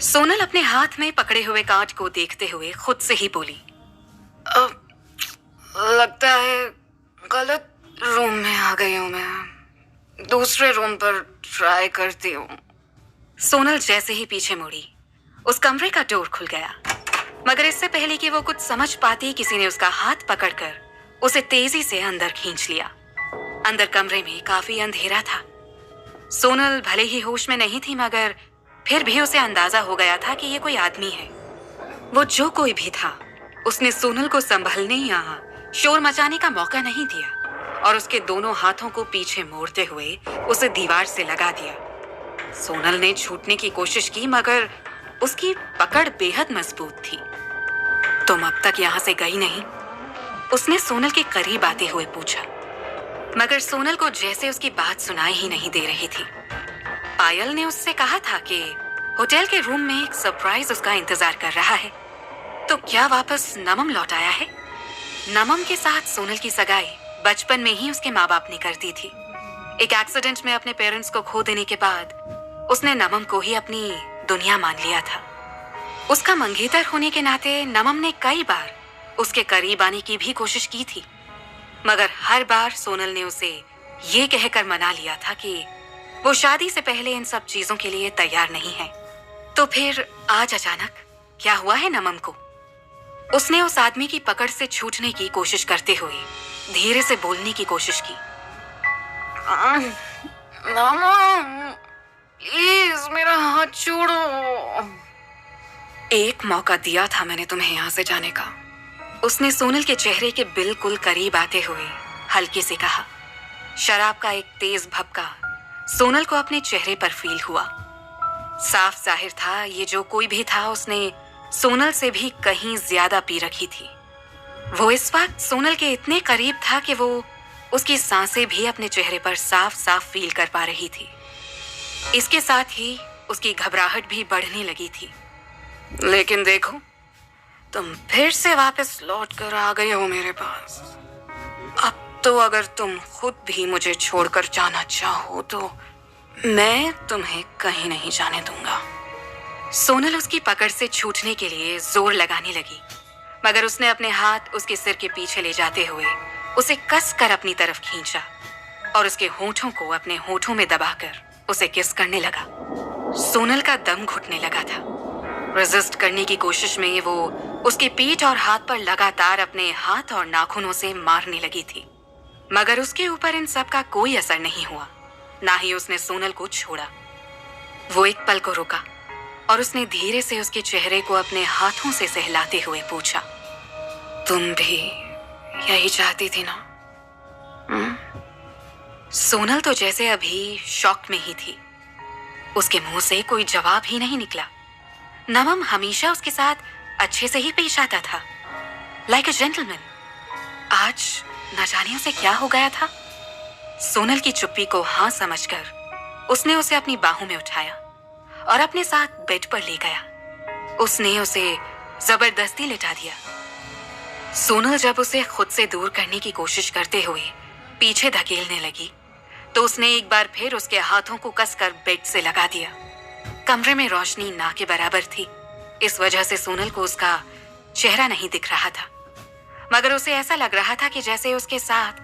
सोनल अपने हाथ में पकड़े हुए कार्ड को देखते हुए खुद से ही बोली, अब लगता है गलत रूम में आ गई हूं मैं। दूसरे रूम पर ट्राई करती हूँ। सोनल जैसे ही पीछे मुड़ी, उस कमरे का डोर खुल गया, मगर इससे पहले कि वो कुछ समझ पाती, किसी ने उसका हाथ पकड़कर उसे तेजी से अंदर खींच लिया। अंदर कमरे में काफी अंधेरा था। सोनल भले ही होश में नहीं थी, मगर फिर भी उसे अंदाजा हो गया था कि ये कोई आदमी है। वो जो कोई भी था, उसने सोनल को संभलने या शोर मचाने का मौका नहीं दिया और उसके दोनों हाथों को पीछे मोड़ते हुए उसे दीवार से लगा दिया। सोनल ने छूटने की कोशिश की, मगर उसकी पकड़ बेहद मजबूत थी। तुम अब तक यहाँ से गई नहीं? उसने सोनल के करीब आते हुए पूछा, मगर सोनल को जैसे उसकी बात सुनाई ही नहीं दे रही थी। पायल ने उससे कहा था कि होटल के रूम में एक सरप्राइज उसका इंतजार कर रहा है। तो क्या वापस नमम लौट आया है? नमम के साथ सोनल की सगाई बचपन में ही उसके माँ बाप ने कर दी थी। एक एक्सीडेंट में अपने पेरेंट्स को खो देने के बाद उसने नमम को ही अपनी दुनिया मान लिया था। उसका मंगेतर होने के नाते नमम ने कई बार उसके करीब आने की भी कोशिश की थी, मगर हर बार सोनल ने उसे ये कहकर मना लिया था कि वो शादी से पहले इन सब चीजों के लिए तैयार नहीं है। तो फिर आज अचानक क्या हुआ है नमम को? उसने उस आदमी की पकड़ से छूटने की कोशिश करते हुए धीरे से बोलने की कोशिश की, नमम, प्लीज मेरा हाथ छोड़ो। एक मौका दिया था मैंने तुम्हें यहाँ से जाने का, उसने सोनल के चेहरे के बिल्कुल करीब आते हुए हल्के से कहा। शराब का एक तेज भपका सोनल को अपने चेहरे पर फील हुआ। साफ जाहिर था ये जो कोई भी था, उसने सोनल से भी कहीं ज्यादा पी रखी थी। वो इस वक्त सोनल के इतने करीब था कि वो उसकी सांसें भी अपने चेहरे पर साफ साफ फील कर पा रही थी। इसके साथ ही उसकी घबराहट भी बढ़ने लगी थी। लेकिन देखो, तुम फिर से वापस लौट कर आ गए हो मेरे पास। अब तो अगर तुम खुद भी मुझे छोड़कर जाना चाहो तो मैं तुम्हें कहीं नहीं जाने दूंगा। सोनल उसकी पकड़ से छूटने के लिए जोर लगाने लगी, मगर उसने अपने हाथ उसके सिर के पीछे ले जाते हुए उसे कसकर अपनी तरफ खींचा और उसके होठों को अपने होठों में दबाकर उसे किस करने लगा। सोनल का दम घुटने लगा था। रेजिस्ट करने की कोशिश में वो उसकी पीठ और हाथ पर लगातार अपने हाथ और नाखूनों से मारने लगी थी, मगर उसके ऊपर इन सब का कोई असर नहीं हुआ। ना ही उसने सोनल को छोड़ा। वो एक पल को रुका और उसने धीरे से उसके चेहरे को अपने हाथों से सहलाते हुए पूछा, तुम भी यही चाहती थी ना? सोनल तो जैसे अभी शॉक में ही थी। उसके मुंह से कोई जवाब ही नहीं निकला। नमम हमेशा उसके साथ अच्छे से ही पेश आता था, लाइक अ जेंटलमैन। आज न जाने उसे क्या हो गया था। सोनल की चुप्पी को हाँ समझकर उसने उसे अपनी बाहों में उठाया और अपने साथ बेड पर ले गया। उसने उसे जबरदस्ती लिटा दिया। सोनल जब उसे खुद से दूर करने की कोशिश करते हुए पीछे धकेलने लगी, तो उसने एक बार फिर उसके हाथों को कसकर बेड से लगा दिया। कमरे में रोशनी ना के बराबर थी, इस वजह से सोनल को उसका चेहरा नहीं दिख रहा था, मगर उसे ऐसा लग रहा था कि जैसे उसके साथ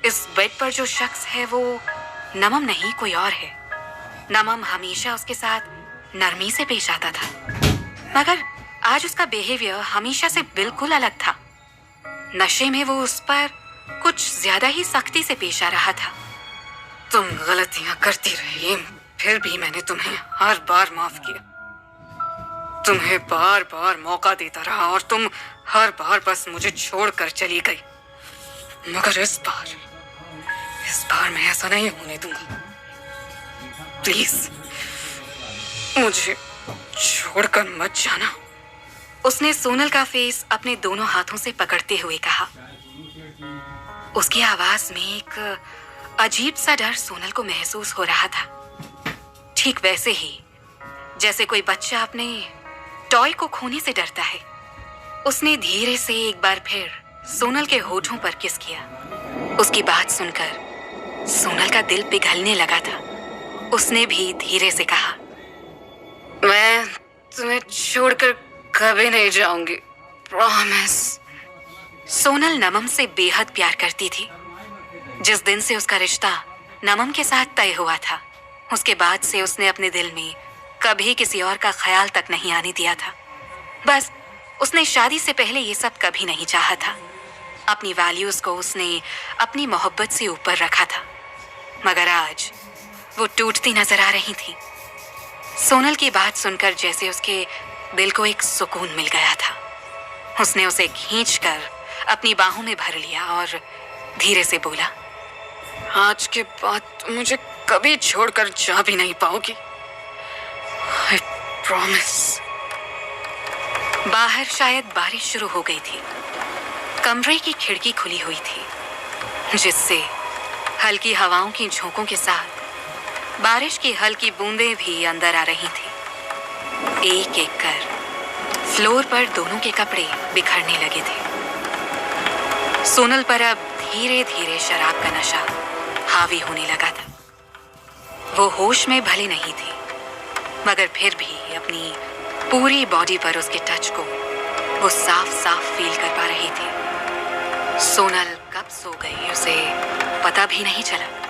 इस बेड पर जो शख्स है वो नमम नहीं, कोई और है। नमम हमेशा उसके साथ नरमी से पेश आता था, मगर आज उसका बिहेवियर हमेशा से बिल्कुल अलग था। नशे में वो उस पर कुछ ज्यादा ही सख्ती से पेश आ रहा था। तुम गलतियां करती रही, फिर भी मैंने तुम्हें हर बार माफ किया। तुम्हें बार बार मौका देता रहा और तुम हर बार बस मुझे छोड़कर चली गई, मगर इस बार मैं ऐसा नहीं होने दूंगा। प्लीज मुझे छोड़कर मत जाना। उसने सोनल का फेस अपने दोनों हाथों से पकड़ते हुए कहा। उसकी आवाज में एक अजीब सा डर सोनल को महसूस हो रहा था, ठीक वैसे ही जैसे कोई बच्चा अपने टॉय को खोने से डरता है। उसने धीरे से एक बार फिर सोनल के होठों पर किस किया। उसकी बात सुनकर सोनल का दिल पिघलने लगा था। उसने भी धीरे से कहा, मैं तुम्हें छोड़कर कभी नहीं जाऊंगी, प्रॉमिस। सोनल नमम से बेहद प्यार करती थी। जिस दिन से उसका रिश्ता नमम के साथ तय हुआ था, उसके बाद से उसने अपने दिल में कभी किसी और का ख्याल तक नहीं आने दिया था। बस उसने शादी से पहले ये सब कभी नहीं चाहा था। अपनी वैल्यूज को उसने अपनी मोहब्बत से ऊपर रखा था, मगर आज वो टूटती नजर आ रही थी। सोनल की बात सुनकर जैसे उसके दिल को एक सुकून मिल गया था। उसने उसे खींचकर अपनी बाहों में भर लिया और धीरे से बोला, आज के बाद तुम मुझे कभी छोड़कर जा भी नहीं पाओगी, I promise। बाहर शायद बारिश शुरू हो गई थी। कमरे की खिड़की खुली हुई थी, जिससे हल्की हवाओं की झोंकों के साथ बारिश की हल्की बूंदें भी अंदर आ रही थी। एक एक कर फ्लोर पर दोनों के कपड़े बिखरने लगे थे। सोनल पर अब धीरे धीरे शराब का नशा हावी होने लगा था। वो होश में भले नहीं थी, मगर फिर भी अपनी पूरी बॉडी पर उसके टच को वो साफ साफ फील कर पा रही थी। सोनल कब सो गई उसे पता भी नहीं चला।